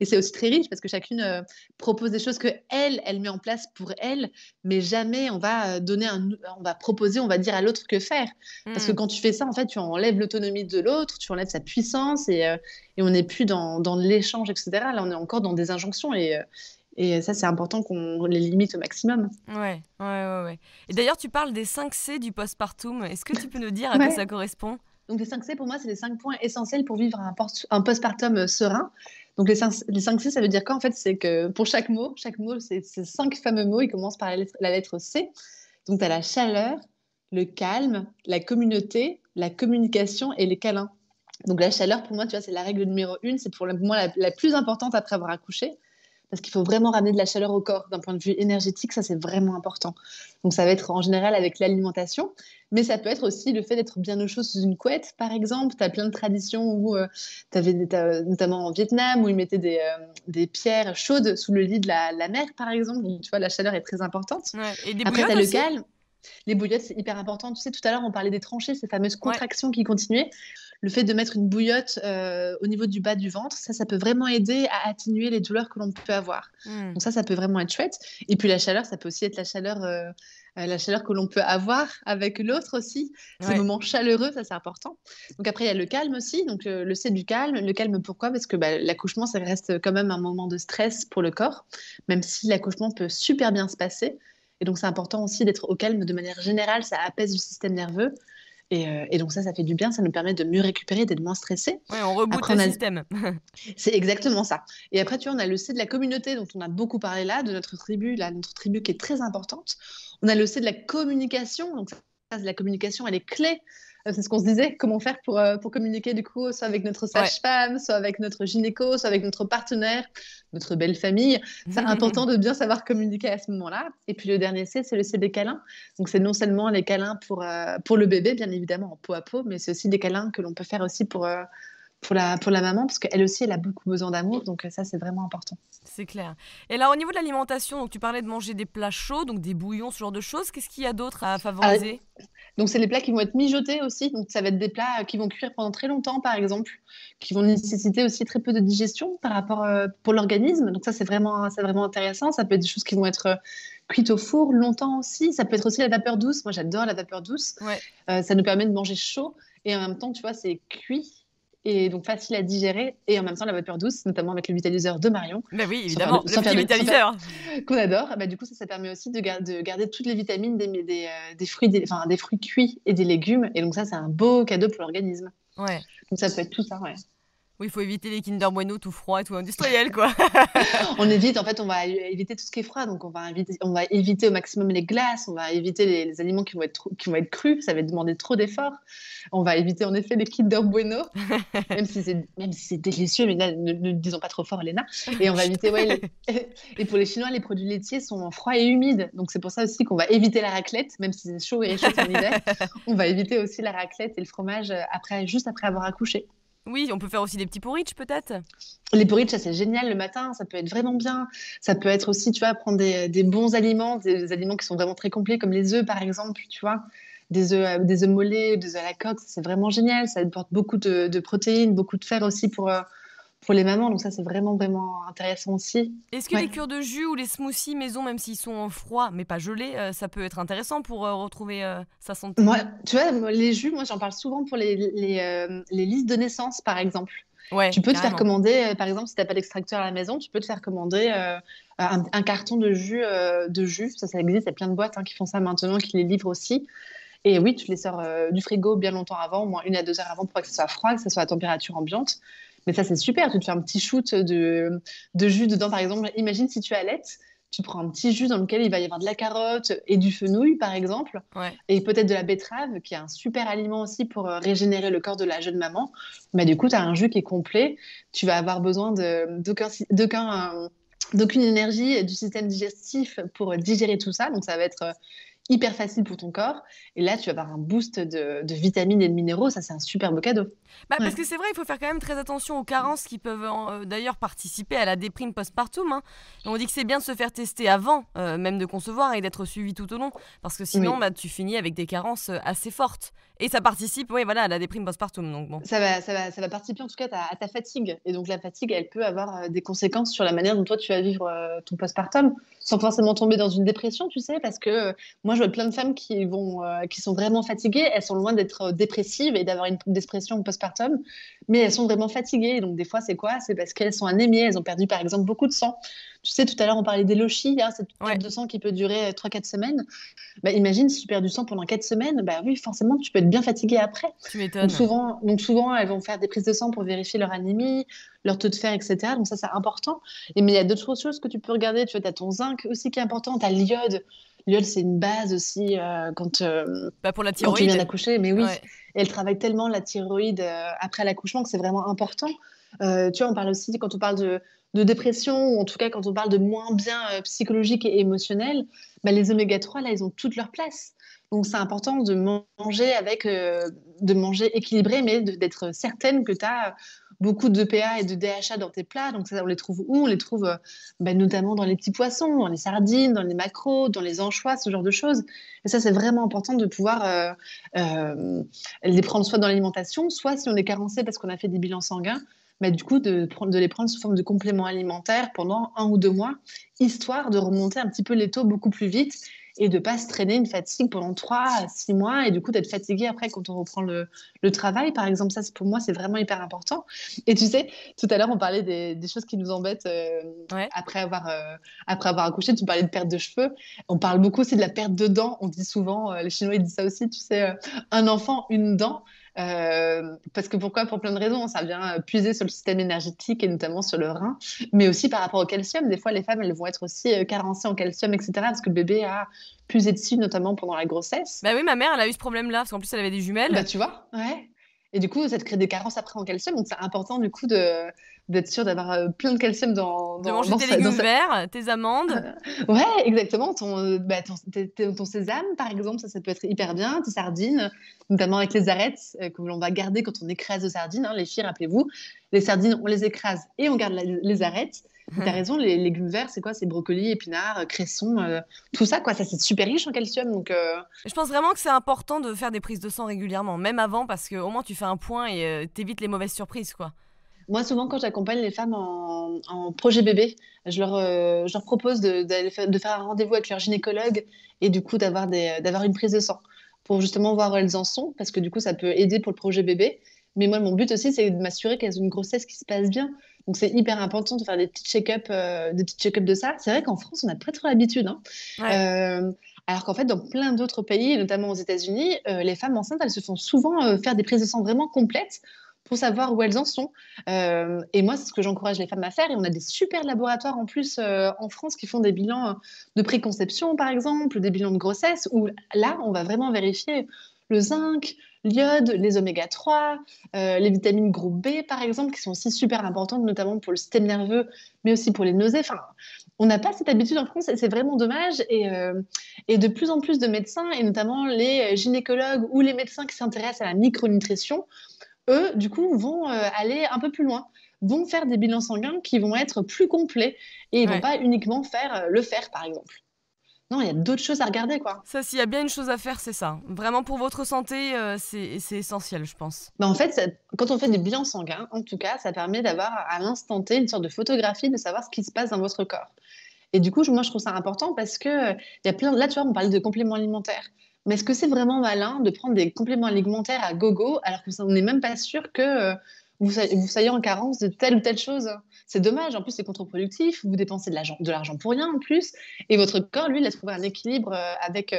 Et c'est aussi très riche parce que chacune propose des choses que elle met en place pour elle, mais jamais on va on va proposer, on va dire à l'autre que faire. Parce que quand tu fais ça, en fait, tu enlèves l'autonomie de l'autre, tu enlèves sa puissance et on n'est plus dans l'échange, etc. Là, on est encore dans des injonctions et ça, c'est important qu'on les limite au maximum. Ouais. Et d'ailleurs, tu parles des 5 C du postpartum. Est-ce que tu peux nous dire à quoi ça correspond? Donc, les 5 C, pour moi, c'est les 5 points essentiels pour vivre un postpartum serein. Donc, les 5 C, ça veut dire quoi? En fait, c'est que pour chaque mot, c'est 5 fameux mots. Ils commencent par la lettre C. Donc, tu as la chaleur, le calme, la communauté, la communication et les câlins. Donc, la chaleur, pour moi, tu vois, c'est la règle numéro 1. C'est pour moi la plus importante après avoir accouché. Parce qu'il faut vraiment ramener de la chaleur au corps. D'un point de vue énergétique, ça, c'est vraiment important. Donc, ça va être en général avec l'alimentation, mais ça peut être aussi le fait d'être bien au chaud sous une couette, par exemple. Tu as plein de traditions où, notamment en Vietnam, où ils mettaient des pierres chaudes sous le lit de la mère, par exemple. Donc, tu vois, la chaleur est très importante. Ouais. Et des Après, tu as bouillottes le aussi? calme. Les bouillottes, c'est hyper important. Tu sais, tout à l'heure, on parlait des tranchées, ces fameuses contractions qui continuaient. Le fait de mettre une bouillotte au niveau du bas du ventre, ça peut vraiment aider à atténuer les douleurs que l'on peut avoir. Donc ça peut vraiment être chouette. Et puis la chaleur, ça peut aussi être la chaleur que l'on peut avoir avec l'autre aussi. Ces moments chaleureux, ça c'est important. Donc après, il y a le calme aussi. Donc le C du calme. Le calme, pourquoi? Parce que l'accouchement, ça reste quand même un moment de stress pour le corps, même si l'accouchement peut super bien se passer. Et donc c'est important aussi d'être au calme de manière générale. Ça apaise le système nerveux. Et donc ça fait du bien, ça nous permet de mieux récupérer, d'être moins stressé. Ouais, on reboot le système. C'est exactement ça. Et après, tu vois, on a le C de la communauté dont on a beaucoup parlé là, de notre tribu qui est très importante. On a le C de la communication. Donc ça, la communication, elle est clé. C'est ce qu'on se disait, comment faire pour communiquer du coup, soit avec notre sage-femme, soit avec notre gynéco, soit avec notre partenaire, notre belle famille. C'est important de bien savoir communiquer à ce moment-là. Et puis le dernier C, c'est le C des câlins. Donc c'est non seulement les câlins pour le bébé, bien évidemment, en peau à peau, mais c'est aussi des câlins que l'on peut faire aussi pour la maman, parce qu'elle aussi, elle a beaucoup besoin d'amour. Donc ça, c'est vraiment important. C'est clair. Et là, au niveau de l'alimentation, donc tu parlais de manger des plats chauds, donc des bouillons, ce genre de choses. Qu'est-ce qu'il y a d'autre à favoriser? Donc, c'est les plats qui vont être mijotés aussi. Donc, ça va être des plats qui vont cuire pendant très longtemps, par exemple, qui vont nécessiter aussi très peu de digestion par rapport pour l'organisme. Donc, ça, c'est vraiment intéressant. Ça peut être des choses qui vont être cuites au four longtemps aussi. Ça peut être aussi la vapeur douce. Moi, j'adore la vapeur douce. Ça nous permet de manger chaud et en même temps, tu vois, c'est cuit et donc facile à digérer, et en même temps la vapeur douce, notamment avec le vitaliseur de Marion. Mais oui, évidemment, le petit vitaliseur qu'on adore. Du coup, ça permet aussi de garder toutes les vitamines des fruits cuits et des légumes, et donc ça, c'est un beau cadeau pour l'organisme. Ouais. Donc ça peut être tout ça, Oui, il faut éviter les Kinder Bueno tout froid et tout industriel, quoi. On va éviter tout ce qui est froid, donc on va éviter au maximum les glaces, on va éviter les aliments qui vont être crus, ça va demander trop d'efforts. On va éviter en effet les Kinder Bueno, même si c'est délicieux, mais là, ne disons pas trop fort, Léna. Et on va éviter, et pour les Chinois, les produits laitiers sont froids et humides, donc c'est pour ça aussi qu'on va éviter la raclette, même si c'est chaud et chaud en hiver. On va éviter aussi la raclette et le fromage juste après avoir accouché. Oui, on peut faire aussi des petits porridge peut-être. Les porridge, ça c'est génial le matin, ça peut être vraiment bien. Ça peut être aussi, tu vois, prendre des bons aliments, des aliments qui sont vraiment très complets, comme les œufs par exemple, tu vois. Des œufs mollets, des œufs à la coque, c'est vraiment génial. Ça apporte beaucoup de protéines, beaucoup de fer aussi pour pour les mamans. Donc ça, c'est vraiment, vraiment intéressant aussi. Est-ce que les cures de jus ou les smoothies maison, même s'ils sont froids, mais pas gelés, ça peut être intéressant pour retrouver sa santé? Moi, tu vois, les jus, moi, j'en parle souvent pour les listes de naissance, par exemple. Ouais, tu peux te faire carrément. commander, par exemple, si tu n'as pas d'extracteur à la maison, tu peux te faire commander un carton de jus. Ça existe, il y a plein de boîtes qui font ça maintenant, qui les livrent aussi. Et oui, tu les sors du frigo bien longtemps avant, au moins 1 à 2 heures avant, pour que ce soit froid, que ce soit à température ambiante. Mais ça, c'est super. Tu te fais un petit shoot de jus dedans, par exemple. Imagine si tu allaites, tu prends un petit jus dans lequel il va y avoir de la carotte et du fenouil, par exemple, Ouais. et peut-être de la betterave, qui est un super aliment aussi pour régénérer le corps de la jeune maman. Mais du coup, tu as un jus qui est complet. Tu vas avoir besoin d'aucune énergie du système digestif pour digérer tout ça. Donc, ça va être hyper facile pour ton corps. Et là, tu vas avoir un boost de vitamines et de minéraux. Ça, c'est un super beau cadeau. Parce que c'est vrai, il faut faire quand même très attention aux carences qui peuvent d'ailleurs participer à la déprime postpartum. Hein. On dit que c'est bien de se faire tester avant, même de concevoir, et d'être suivi tout au long, parce que sinon, tu finis avec des carences assez fortes. Et ça participe, à la déprime postpartum. Donc bon. Ça va participer en tout cas à ta fatigue. Et donc la fatigue, elle peut avoir des conséquences sur la manière dont toi tu vas vivre ton postpartum, sans forcément tomber dans une dépression, tu sais, parce que moi je vois plein de femmes qui sont vraiment fatiguées. Elles sont loin d'être dépressives et d'avoir une dépression postpartum, mais elles sont vraiment fatiguées. Donc des fois, c'est quoi? C'est parce qu'elles sont anémiées, elles ont perdu par exemple beaucoup de sang. Tu sais, tout à l'heure, on parlait des lochies, cette perte de sang qui peut durer 3-4 semaines. Imagine si tu perds du sang pendant 4 semaines, oui, forcément, tu peux être bien fatigué après. Tu m'étonnes. Donc souvent, elles vont faire des prises de sang pour vérifier leur anémie, leur taux de fer, etc. Donc ça, c'est important. Mais il y a d'autres choses que tu peux regarder. Tu vois, as ton zinc aussi qui est important, tu as l'iode. L'iode, c'est une base aussi pour la quand tu thyroïde. viens d'accoucher. Mais oui, Ouais. elle travaille tellement la thyroïde après l'accouchement que c'est vraiment important. Tu vois, on parle aussi, quand on parle de dépression, ou en tout cas quand on parle de moins bien psychologique et émotionnel, les oméga-3, là, ils ont toute leur place. Donc c'est important de manger équilibré, mais d'être certaine que tu as beaucoup de PA et de DHA dans tes plats. Donc ça, on les trouve où? On les trouve notamment dans les petits poissons, dans les sardines, dans les maquereaux, dans les anchois, ce genre de choses. Et ça, c'est vraiment important de pouvoir les prendre soit dans l'alimentation, soit si on est carencé parce qu'on a fait des bilans sanguins, du coup, de les prendre sous forme de compléments alimentaires pendant 1 ou 2 mois, histoire de remonter un petit peu les taux beaucoup plus vite et de ne pas se traîner une fatigue pendant 3 à 6 mois et du coup d'être fatigué après quand on reprend le travail, par exemple. Ça, pour moi, c'est vraiment hyper important. Et tu sais, tout à l'heure, on parlait des choses qui nous embêtent après avoir accouché. Tu parlais de perte de cheveux. On parle beaucoup aussi de la perte de dents. On dit souvent, les Chinois, ils disent ça aussi, tu sais, un enfant, une dent. Parce que pourquoi? Pour plein de raisons. Ça vient puiser sur le système énergétique et notamment sur le rein, mais aussi par rapport au calcium. Des fois, les femmes, elles vont être aussi carencées en calcium, etc. parce que le bébé a puisé dessus, notamment pendant la grossesse. Oui, ma mère, elle a eu ce problème-là, parce qu'en plus, elle avait des jumelles. Tu vois, ouais. Et du coup, ça te crée des carences après en calcium. Donc, c'est important, du coup, d'être sûr d'avoir plein de calcium de manger tes légumes verts, tes amandes. Ouais, exactement. Ton sésame, par exemple, ça peut être hyper bien. Tes sardines, notamment avec les arêtes que l'on va garder quand on écrase de sardines. Les filles, rappelez-vous, les sardines, on les écrase et on garde les arêtes. T'as raison, les légumes verts, c'est quoi? C'est brocolis, épinards, cressons, tout ça, quoi. Ça, c'est super riche en calcium. Donc, Je pense vraiment que c'est important de faire des prises de sang régulièrement, même avant, parce qu'au moins tu fais un point et t'évites les mauvaises surprises, quoi. Moi, souvent, quand j'accompagne les femmes en projet bébé, je leur propose de faire un rendez-vous avec leur gynécologue et du coup d'avoir une prise de sang pour justement voir où elles en sont, parce que du coup, ça peut aider pour le projet bébé. Mais moi, mon but aussi, c'est de m'assurer qu'elles ont une grossesse qui se passe bien. Donc, c'est hyper important de faire des petits check-up de ça. C'est vrai qu'en France, on n'a pas trop l'habitude. Alors qu'en fait, dans plein d'autres pays, notamment aux États-Unis, les femmes enceintes, elles se font souvent faire des prises de sang vraiment complètes pour savoir où elles en sont. Et moi, c'est ce que j'encourage les femmes à faire. Et on a des super laboratoires en plus en France qui font des bilans de préconception, par exemple, des bilans de grossesse, où là, on va vraiment vérifier le zinc, l'iode, les oméga-3, les vitamines groupe B, par exemple, qui sont aussi super importantes, notamment pour le système nerveux, mais aussi pour les nausées. Enfin, on n'a pas cette habitude en France et c'est vraiment dommage. Et de plus en plus de médecins, et notamment les gynécologues ou les médecins qui s'intéressent à la micronutrition, eux, du coup, vont aller un peu plus loin, vont faire des bilans sanguins qui vont être plus complets et ils vont pas uniquement faire le fer, par exemple. Non, il y a d'autres choses à regarder, quoi. Ça, s'il y a bien une chose à faire, c'est ça. Vraiment, pour votre santé, c'est essentiel, je pense. Bah, en fait, quand on fait des bilans sanguins, en tout cas, ça permet d'avoir à l'instant T une sorte de photographie de savoir ce qui se passe dans votre corps. Et du coup, moi, je trouve ça important parce que il y a plein là, tu vois, on parlait de compléments alimentaires. Mais est-ce que c'est vraiment malin de prendre des compléments alimentaires à gogo alors qu'on n'est même pas sûr que vous soyez en carence de telle ou telle chose? C'est dommage. En plus, c'est contre-productif. Vous dépensez de l'argent pour rien en plus. Et votre corps, lui, il a trouvé un équilibre avec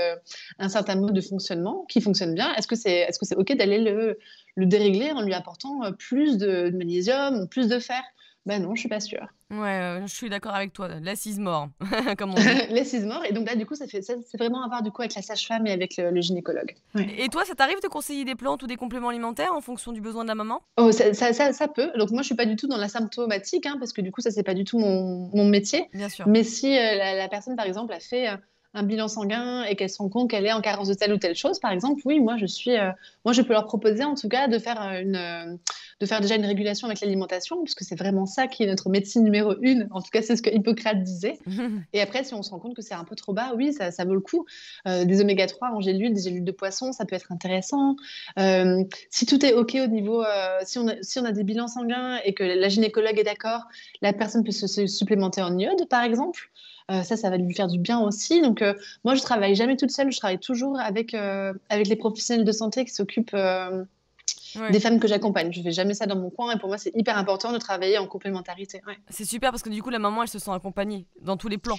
un certain mode de fonctionnement qui fonctionne bien. Est-ce que c'est OK d'aller le dérégler en lui apportant plus de magnésium ou plus de fer? Ben non, je suis pas sûre. Ouais, je suis d'accord avec toi. Less is more, comme on dit. Less is more. Et donc là, du coup, c'est vraiment à voir du coup avec la sage-femme et avec le gynécologue. Ouais. Et toi, ça t'arrive de conseiller des plantes ou des compléments alimentaires en fonction du besoin de la maman? Oh, ça peut. Donc moi, je suis pas du tout dans la symptomatique, hein, parce que du coup, ça, c'est pas du tout mon métier. Bien sûr. Mais si la personne, par exemple, a fait un bilan sanguin et qu'elle se rend compte qu'elle est en carence de telle ou telle chose, par exemple, oui, moi, je peux leur proposer en tout cas de faire de faire déjà une régulation avec l'alimentation, puisque c'est vraiment ça qui est notre médecine numéro 1. En tout cas, c'est ce que Hippocrate disait. Et après, si on se rend compte que c'est un peu trop bas, oui, ça vaut le coup. Des oméga-3 en gélules, des gélules de poisson, ça peut être intéressant. Si tout est OK au niveau, si on a des bilans sanguins et que la gynécologue est d'accord, la personne peut se supplémenter en iode, par exemple. Ça va lui faire du bien aussi. Donc, moi, je travaille jamais toute seule. Je travaille toujours avec les professionnels de santé qui s'occupent des femmes que j'accompagne. Je fais jamais ça dans mon coin et pour moi, c'est hyper important de travailler en complémentarité. Ouais. C'est super parce que du coup, la maman, elle se sent accompagnée dans tous les plans.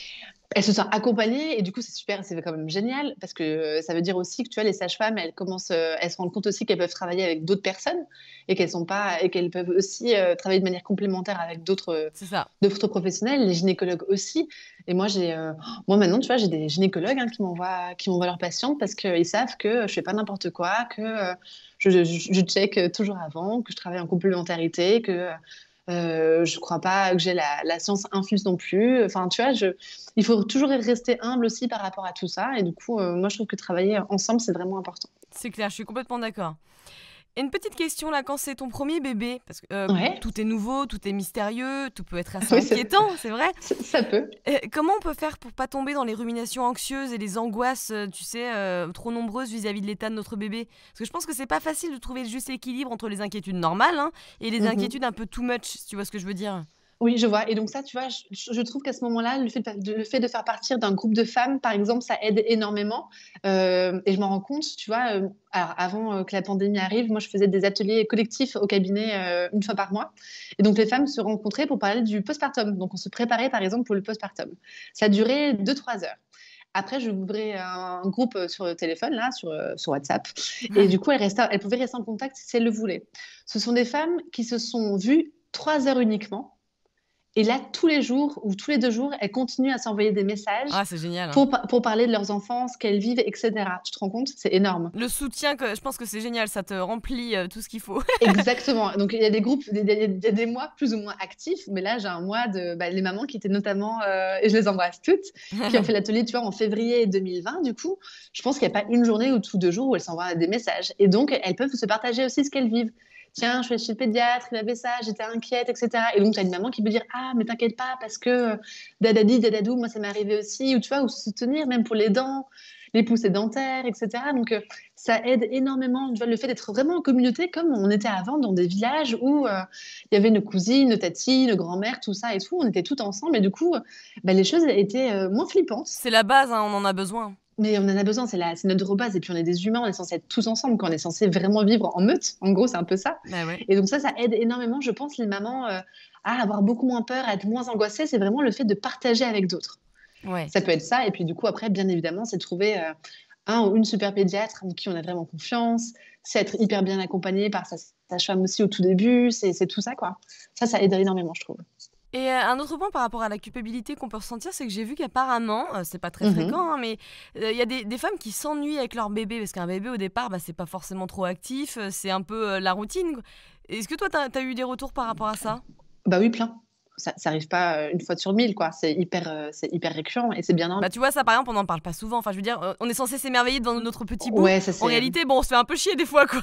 Elle se sent accompagnées et du coup, c'est super, c'est quand même génial parce que ça veut dire aussi que tu vois, les sages-femmes, elles se rendent compte aussi qu'elles peuvent travailler avec d'autres personnes et qu'elles peuvent aussi travailler de manière complémentaire avec d'autres professionnels, les gynécologues aussi. Et moi, moi maintenant, tu vois, j'ai des gynécologues qui m'envoient leurs patientes parce qu'ils savent que je fais pas n'importe quoi, que je check toujours avant, que je travaille en complémentarité, que je crois pas que j'ai la science infuse non plus. Enfin, tu vois, il faut toujours rester humble aussi par rapport à tout ça. Et du coup, moi, je trouve que travailler ensemble, c'est vraiment important. C'est clair, je suis complètement d'accord. Et une petite question là, quand c'est ton premier bébé, parce que Ouais. tout est nouveau, tout est mystérieux, tout peut être assez inquiétant, c'est vrai. Ça peut. Comment on peut faire pour pas tomber dans les ruminations anxieuses et les angoisses, tu sais, trop nombreuses vis-à-vis de l'état de notre bébé? Parce que je pense que c'est pas facile de trouver le juste équilibre entre les inquiétudes normales et les inquiétudes un peu too much, si tu vois ce que je veux dire. Oui, je vois. Et donc ça, tu vois, je trouve qu'à ce moment-là, le fait de faire partir d'un groupe de femmes, par exemple, ça aide énormément. Et je m'en rends compte, tu vois, alors avant que la pandémie arrive, moi, je faisais des ateliers collectifs au cabinet une fois par mois. Et donc, les femmes se rencontraient pour parler du postpartum. Donc, on se préparait, par exemple, pour le postpartum. Ça durait 2-3 heures. Après, je ouvrais un groupe sur le téléphone, là, sur WhatsApp. Et du coup, elles pouvaient rester en contact si elles le voulaient. Ce sont des femmes qui se sont vues 3 heures uniquement. Et là, tous les jours ou tous les 2 jours, elles continuent à s'envoyer des messages c'est génial, pour parler de leurs enfants, ce qu'elles vivent, etc. Tu te rends compte? C'est énorme. Le soutien, je pense que c'est génial, ça te remplit tout ce qu'il faut. Exactement. Donc, il y a des groupes, il y a des mois plus ou moins actifs, mais là, j'ai un mois de les mamans qui étaient notamment, et je les embrasse toutes, qui ont fait l'atelier, tu vois, en février 2020. Du coup, je pense qu'il n'y a pas une journée ou tous 2 jours où elles s'envoient des messages. Et donc, elles peuvent se partager aussi ce qu'elles vivent. Tiens, je suis chez le pédiatre, il avait ça, j'étais inquiète, etc. Et donc, tu as une maman qui peut dire ah, mais t'inquiète pas, parce que dadadi, dadadou, moi, ça m'est arrivé aussi, ou tu vois, ou se soutenir, même pour les dents, les poussées dentaires, etc. Donc, ça aide énormément, tu vois, le fait d'être vraiment en communauté, comme on était avant dans des villages où il y avait nos cousines, nos tatis, nos grands-mères, tout ça et tout, on était toutes ensemble, et du coup, les choses étaient moins flippantes. C'est la base, on en a besoin. Mais on en a besoin, c'est notre base. Et puis on est des humains, on est censé être tous ensemble, quand on est censé vraiment vivre en meute. En gros, c'est un peu ça. Ouais. Et donc ça aide énormément, je pense, les mamans à avoir beaucoup moins peur, à être moins angoissées. C'est vraiment le fait de partager avec d'autres. Ouais. Ça peut être ça. Et puis du coup, après, bien évidemment, c'est de trouver un ou une super pédiatre en qui on a vraiment confiance. C'est être hyper bien accompagné par sa sage-femme aussi au tout début. C'est tout ça, quoi. Ça aide énormément, je trouve. Et un autre point par rapport à la culpabilité qu'on peut ressentir, c'est que j'ai vu qu'apparemment, c'est pas très fréquent, mais il y a des femmes qui s'ennuient avec leur bébé, parce qu'un bébé au départ, c'est pas forcément trop actif, c'est un peu la routine. Est-ce que toi, t'as eu des retours par rapport à ça? Bah oui, plein. ça arrive pas une fois sur 1000, quoi. C'est hyper récurrent et c'est bien normal. Bah, tu vois, ça, par exemple, on n'en parle pas souvent. Enfin, je veux dire, on est censé s'émerveiller devant notre petit bout. Ouais, en réalité, bon, on se fait un peu chier des fois, quoi.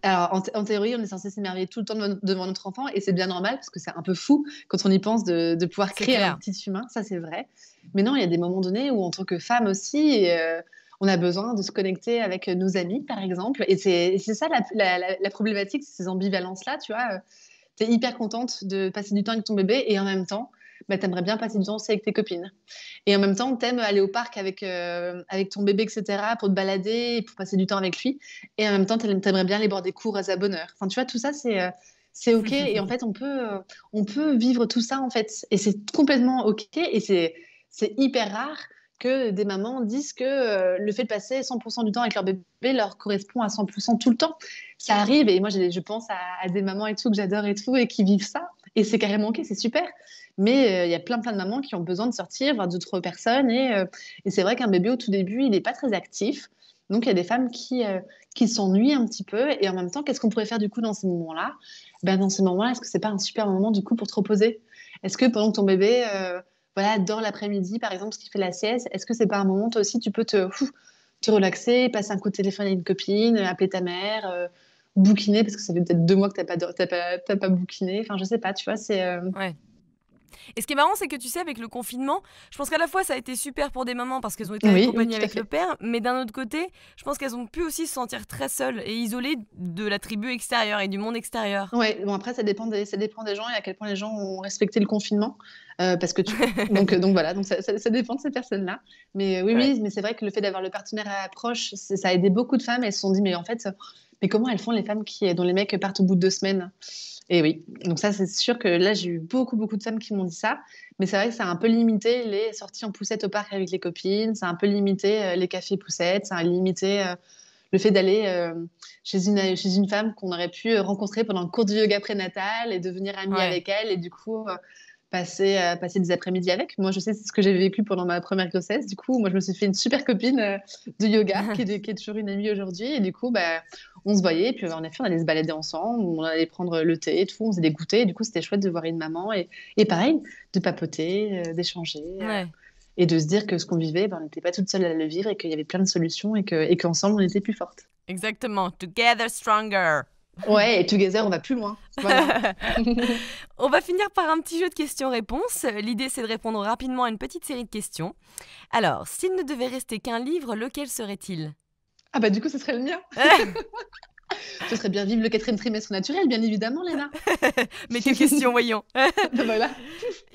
Alors, en théorie, on est censé s'émerveiller tout le temps devant notre enfant et c'est bien normal parce que c'est un peu fou quand on y pense de pouvoir créer un petit humain. Ça, c'est vrai. Mais non, il y a des moments donnés où, en tant que femme aussi, on a besoin de se connecter avec nos amis, par exemple. Et c'est ça la problématique, c'est ces ambivalences-là, tu vois. Tu es hyper contente de passer du temps avec ton bébé et en même temps, bah, tu aimerais bien passer du temps aussi avec tes copines. Et en même temps, tu aimes aller au parc avec ton bébé, etc., pour te balader, pour passer du temps avec lui. Et en même temps, tu aimerais bien aller boire des cours à bonne heure. Enfin, tu vois, tout ça, c'est OK. Et en fait, on peut vivre tout ça, en fait. Et c'est complètement OK. Et c'est hyper rare que des mamans disent que le fait de passer 100% du temps avec leur bébé leur correspond à 100% tout le temps. Ça arrive, et moi je pense à des mamans et tout que j'adore et tout, et qui vivent ça, et c'est carrément ok, c'est super. Mais il y a plein de mamans qui ont besoin de sortir, voir d'autres personnes, et c'est vrai qu'un bébé au tout début, il n'est pas très actif. Donc il y a des femmes qui s'ennuient un petit peu, et en même temps, qu'est-ce qu'on pourrait faire du coup dans ces moments-là? Dans ces moments-là, est-ce que c'est pas un super moment du coup pour te reposer? Est-ce que pendant que ton bébé dors l'après-midi, par exemple, ce qui fait la sieste, est-ce que c'est pas un moment, toi aussi, tu peux te relaxer, passer un coup de téléphone à une copine, appeler ta mère, bouquiner, parce que ça fait peut-être 2 mois que t'as pas bouquiné, enfin, je sais pas, tu vois, c'est... Ouais. Et ce qui est marrant, c'est que tu sais, avec le confinement, je pense qu'à la fois ça a été super pour des mamans parce qu'elles ont été accompagnées avec le père, mais d'un autre côté, je pense qu'elles ont pu aussi se sentir très seules et isolées de la tribu extérieure et du monde extérieur. Ouais, bon après ça dépend des gens et à quel point les gens ont respecté le confinement, parce que donc voilà, donc ça dépend de ces personnes-là. Mais oui, mais c'est vrai que le fait d'avoir le partenaire proche, ça a aidé beaucoup de femmes. Elles se sont dit mais en fait, mais comment elles font les femmes dont les mecs partent au bout de 2 semaines? Et oui, donc ça, c'est sûr que là, j'ai eu beaucoup de femmes qui m'ont dit ça. Mais c'est vrai que ça a un peu limité les sorties en poussette au parc avec les copines, ça a un peu limité les cafés poussettes, ça a limité le fait d'aller chez une femme qu'on aurait pu rencontrer pendant le cours de yoga prénatal et devenir amie avec elle et du coup passer des après-midi avec. Moi, je sais, c'est ce que j'ai vécu pendant ma première grossesse. Du coup, moi, je me suis fait une super copine de yoga qui est toujours une amie aujourd'hui. Et du coup, on se voyait. Et puis, en effet, on allait se balader ensemble. On allait prendre le thé et tout. On faisait des goûters. Et du coup, c'était chouette de voir une maman. Et pareil, de papoter, d'échanger. Et de se dire que ce qu'on vivait, on n'était pas toute seule à le vivre et qu'il y avait plein de solutions et qu'ensemble, on était plus fortes. Exactement. Together stronger. Ouais, et together, on va plus loin. Voilà. On va finir par un petit jeu de questions-réponses. L'idée, c'est de répondre rapidement à une petite série de questions. Alors, s'il ne devait rester qu'un livre, lequel serait-il? Ah bah du coup, ce serait le mien. Ce serait bien vivre le 4e trimestre naturel, bien évidemment, Léna. Mais quelle question, voyons. Voilà.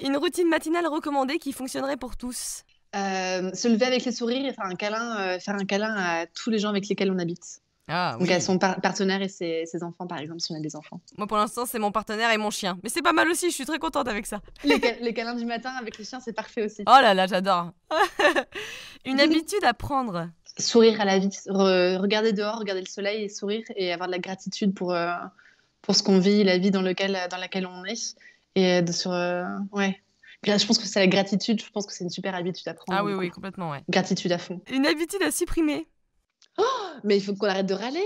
Une routine matinale recommandée qui fonctionnerait pour tous. Se lever avec les sourires et faire un câlin à tous les gens avec lesquels on habite. Ah, donc oui. à son partenaire et ses enfants, par exemple, si on a des enfants. Moi, pour l'instant, c'est mon partenaire et mon chien. Mais c'est pas mal aussi, je suis très contente avec ça. Les câlins du matin avec les chiens, c'est parfait aussi. Oh là là, j'adore. Une habitude à prendre. Sourire à la vie. Regarder dehors, regarder le soleil et sourire et avoir de la gratitude pour ce qu'on vit, la vie dans laquelle on est. Et ouais. Je pense que c'est la gratitude, je pense que c'est une super habitude à prendre. Ah oui, complètement, ouais. Gratitude à fond. Une habitude à supprimer. Oh, mais il faut qu'on arrête de râler.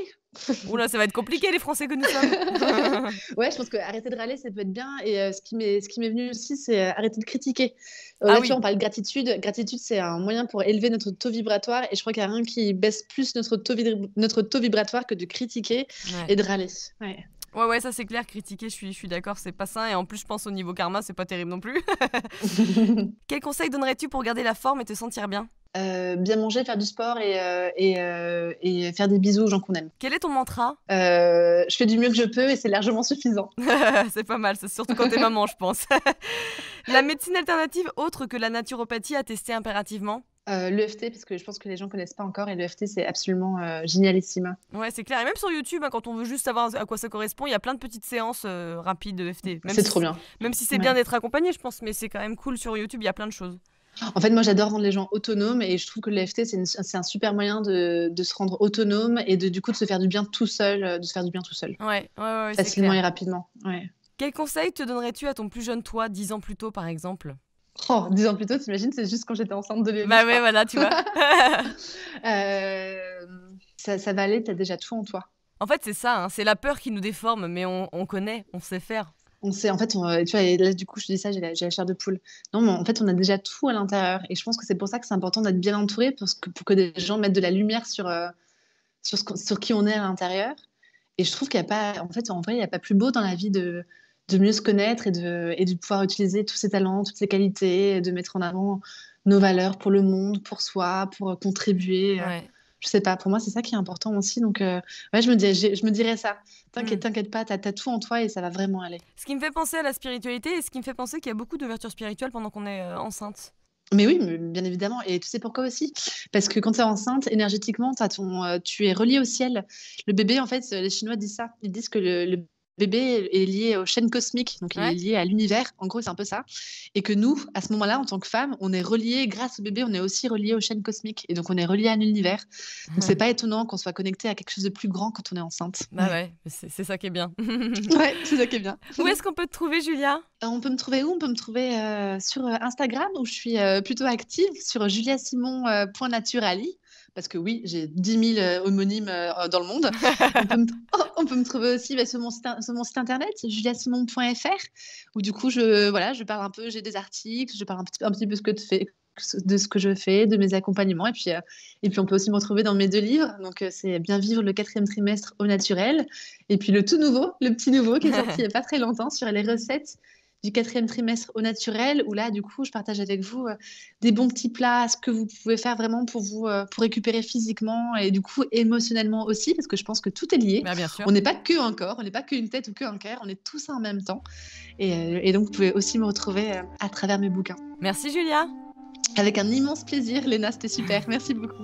Oula, ça va être compliqué, les Français que nous sommes. Ouais, je pense qu'arrêter de râler, ça peut être bien. Et ce qui m'est venu aussi, c'est arrêter de critiquer. Là, tu vois, on parle de gratitude. Gratitude, c'est un moyen pour élever notre taux vibratoire. Et je crois qu'il n'y a rien qui baisse plus notre taux vibratoire que de critiquer et de râler. Ouais, ça c'est clair, critiquer, je suis d'accord, c'est pas sain. Et en plus, je pense au niveau karma, c'est pas terrible non plus. Quel conseil donnerais-tu pour garder la forme et te sentir bien? Bien manger, faire du sport et faire des bisous aux gens qu'on aime. Quel est ton mantra? Je fais du mieux que je peux et c'est largement suffisant. C'est pas mal, c'est surtout quand t'es maman, je pense. La médecine alternative autre que la naturopathie à tester impérativement? L'EFT, parce que je pense que les gens connaissent pas encore, et l'EFT, c'est absolument génialissime. Ouais, c'est clair. Et même sur YouTube, quand on veut juste savoir à quoi ça correspond, il y a plein de petites séances rapides d'EFT. C'est trop bien. Même si c'est bien d'être accompagné, je pense, mais c'est quand même cool sur YouTube, il y a plein de choses. En fait, moi, j'adore rendre les gens autonomes et je trouve que l'EFT, c'est un super moyen de se rendre autonome et du coup de se faire du bien tout seul, Ouais, facilement et rapidement. Ouais. Quel conseil te donnerais-tu à ton plus jeune toi, 10 ans plus tôt, par exemple? Oh, 10 ans plus tôt, t'imagines, c'est juste quand j'étais enceinte de bébé. Bah ouais, voilà, tu vois. Ça va aller, t'as déjà tout en toi. En fait, c'est ça, hein, c'est la peur qui nous déforme, mais on connaît, on sait faire. En fait, tu vois, et là, du coup, je te dis ça, j'ai la chair de poule. Non, mais en fait, on a déjà tout à l'intérieur. Et je pense que c'est pour ça que c'est important d'être bien entouré, pour que des gens mettent de la lumière sur qui on est à l'intérieur. Et je trouve qu'il n'y a pas, en fait, en vrai, il n'y a pas plus beau dans la vie de mieux se connaître et de pouvoir utiliser tous ses talents, toutes ses qualités, de mettre en avant nos valeurs pour le monde, pour soi, pour contribuer. Ouais. Je sais pas, pour moi, c'est ça qui est important aussi. Donc, ouais, je me dirais ça. T'inquiète pas, t'as tout en toi et ça va vraiment aller. Ce qui me fait penser à la spiritualité et ce qui me fait penser qu'il y a beaucoup d'ouverture spirituelle pendant qu'on est enceinte. Mais oui, bien évidemment. Et tu sais pourquoi aussi? Parce que quand tu es enceinte, énergétiquement, tu es relié au ciel. Le bébé, en fait, les Chinois disent ça. Ils disent que le bébé est lié aux chaînes cosmiques, donc il est lié à l'univers. En gros, c'est un peu ça. Et que nous, à ce moment-là, en tant que femme, on est relié, grâce au bébé, on est aussi relié aux chaînes cosmiques. Et donc, on est relié à l'univers. Donc, c'est pas étonnant qu'on soit connecté à quelque chose de plus grand quand on est enceinte. Bah ouais, c'est ça qui est bien. Ouais, c'est ça qui est bien. Où est-ce qu'on peut te trouver, Julia? On peut me trouver où? On peut me trouver sur Instagram, où je suis plutôt active, sur juliasimon.naturali. Parce que oui, j'ai 10 000 homonymes dans le monde. On peut me trouver aussi sur mon site internet, juliasimon.fr, où du coup, je parle un peu, j'ai des articles, je parle un petit peu de ce que je fais, de mes accompagnements. Et puis on peut aussi me retrouver dans mes 2 livres. Donc, c'est Bien vivre le 4e trimestre au naturel. Et puis le petit nouveau qui est sorti il n'y a pas très longtemps sur les recettes du 4e trimestre au naturel, où là, du coup, je partage avec vous des bons petits plats, ce que vous pouvez faire vraiment pour pour récupérer physiquement et du coup émotionnellement aussi, parce que je pense que tout est lié. Bah, bien sûr. On n'est pas que un corps, on n'est pas qu'une tête ou qu'un cœur, on est tout ça en même temps. Et donc, vous pouvez aussi me retrouver à travers mes bouquins. Merci, Julia. Avec un immense plaisir, Léna, c'était super. Merci beaucoup.